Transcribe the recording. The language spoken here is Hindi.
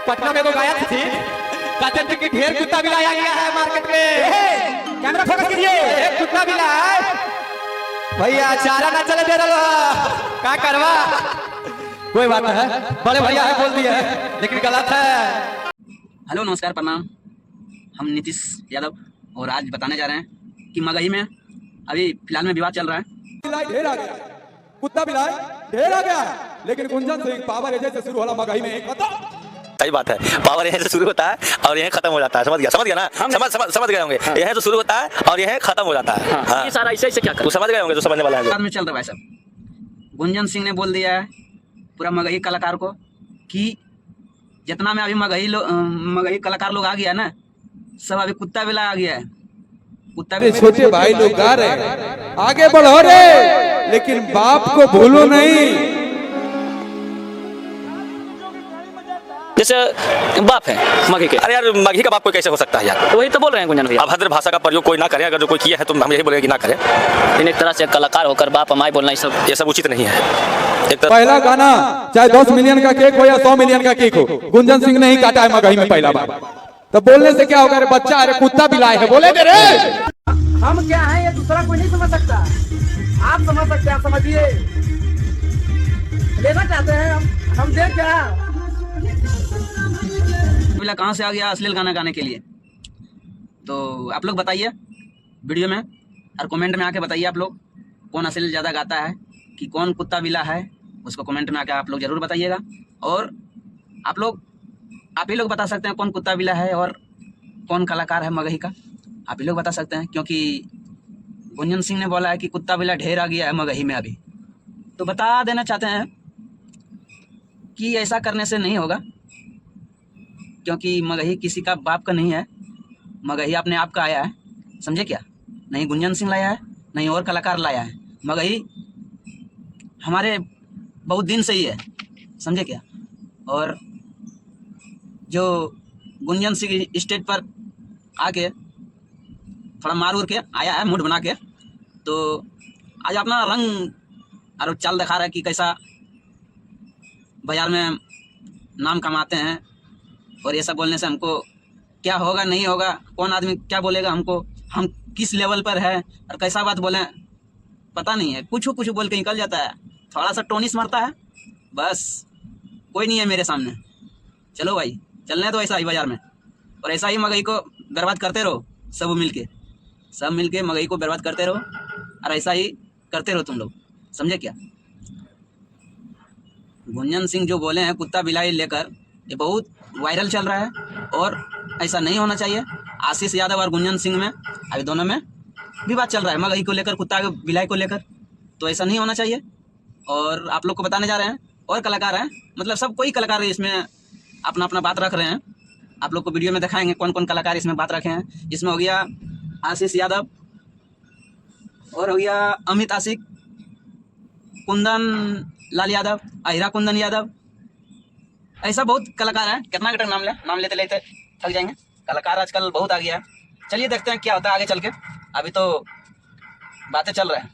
पटना में वो गायक थी, कहते थे कि ढेर कुत्ता भी लाया गया है मार्केट में। कैमरा फोकस कीजिए, कुत्ता भी लाया है भैया, चारा ना चले दे रहा, क्या करवा। कोई बात है, बड़े भैया है बोल दिए है, लेकिन गलत है। हेलो नमस्कार प्रणाम, हम नीतीश यादव और आज बताने जा रहे हैं कि मगही में अभी फिलहाल में विवाद चल रहा है। ढेर आ गया, कुत्ता बिलाय ढेर आ गया, लेकिन गुंजन सिंह पावर एजेंट से शुरू वाला मगही में एक खत्म। सही बात है, पावर यहीं से शुरू होता है और यहीं खत्म हो जाता है। समझ गया ना? समझ गए होंगे। हाँ। यहीं से शुरू होता है और यहीं खत्म हो जाता है। हाँ। हाँ। ये सारा ऐसे क्या कर, तू समझ गए होंगे जो समझने वाला है। बाद में चल रहा है भाई साहब। गुंजन सिंह ने बोल दिया है पूरा मगही कलाकार को कि जितना में अभी मगही कलाकार लोग आ गया ना, सब अभी कुत्ता बिला आ गया है। कुत्ता भी छोटे भाई लोग गा रहे हैं, आगे बढ़ो रे, लेकिन बाप को भूलो नहीं। जैसे बाप है मगही के। अरे यार, मगही का बाप कोई कैसे हो सकता है यार? तो वही तो बोल रहे हैं गुंजन भैया। अभद्र भाषा का प्रयोग कोई ना करे, अगर जो कोई किया है तो हम यही बोलेंगे कि ना करे। लेकिन एक तरह से कलाकार होकर बाप हमारे बोलना ये सब उचित नहीं है। एक तरह पहला गाना चाहे 10 मिलियन का केक हो या 100 मिलियन का केक हो, गुंजन सिंह ने ही काटा है मगही में पहला बार। तो बोलने से क्या होगा? अरे बच्चा, अरे कुत्ता बिलाए है, बोले रे। हम क्या हैं ये दूसरा कोई नहीं समझ सकता, आप समझ सकते हैं, आप समझिए। लेना चाहते हैं हम देख क्या कहाँ से आ गया अश्लील गाना गाने के लिए। तो आप लोग बताइए वीडियो में और कमेंट में आके बताइए आप लोग कौन अश्लील ज़्यादा गाता है, कि कौन कुत्ता बिला है, उसको कमेंट में आके आप लोग ज़रूर बताइएगा। और आप ही लोग बता सकते हैं कौन कुत्ता बिला है और कौन कलाकार है मगही का, आप ही लोग बता सकते हैं। क्योंकि गुंजन सिंह ने बोला है कि कुत्ता बिला ढेर आ गया है मगही में अभी, तो बता देना चाहते हैं कि ऐसा करने से नहीं होगा। क्योंकि मगही किसी का बाप का नहीं है, मगही अपने आप का आया है, समझे क्या? नहीं गुंजन सिंह लाया है, नहीं और कलाकार लाया है। मगही हमारे बहुत दिन से ही है, समझे क्या? और जो गुंजन सिंह स्टेज पर आके थोड़ा मार उड़ के आया है मूड बना के, तो आज अपना रंग और चाल दिखा रहा है कि कैसा बाजार में नाम कमाते हैं। और ये सब बोलने से हमको क्या होगा नहीं होगा, कौन आदमी क्या बोलेगा हमको, हम किस लेवल पर है और कैसा बात बोलें पता नहीं है। कुछ बोल के निकल जाता है, थोड़ा सा टोनिस मारता है, बस कोई नहीं है मेरे सामने। चलो भाई, चलने दो ऐसा ही बाजार में, और ऐसा ही मगही को बर्बाद करते रहो, सब मिल के मगही को बर्बाद करते रहो, और ऐसा ही करते रहो तुम लोग, समझे क्या? गुंजन सिंह जो बोले हैं कुत्ता बिलाई लेकर, ये बहुत वायरल चल रहा है और ऐसा नहीं होना चाहिए। आशीष यादव और गुंजन सिंह में अभी दोनों में विवाद चल रहा है मगही को लेकर, कुत्ता बिलाई को लेकर, तो ऐसा नहीं होना चाहिए। और आप लोग को बताने जा रहे हैं, और कलाकार हैं, मतलब सब कोई कलाकार इसमें अपना अपना बात रख रहे हैं। आप लोग को वीडियो में दिखाएंगे कौन कौन कलाकार इसमें बात रखे हैं। इसमें हो गया आशीष यादव, और हो गया अमित आशिक, कुंदन लाल यादव, अहिरा कुंदन यादव, ऐसा बहुत कलाकार है। कितना नाम लेते लेते थक जाएंगे। कलाकार आजकल बहुत आ गया है। चलिए देखते हैं क्या होता है आगे चल के, अभी तो बातें चल रहा है।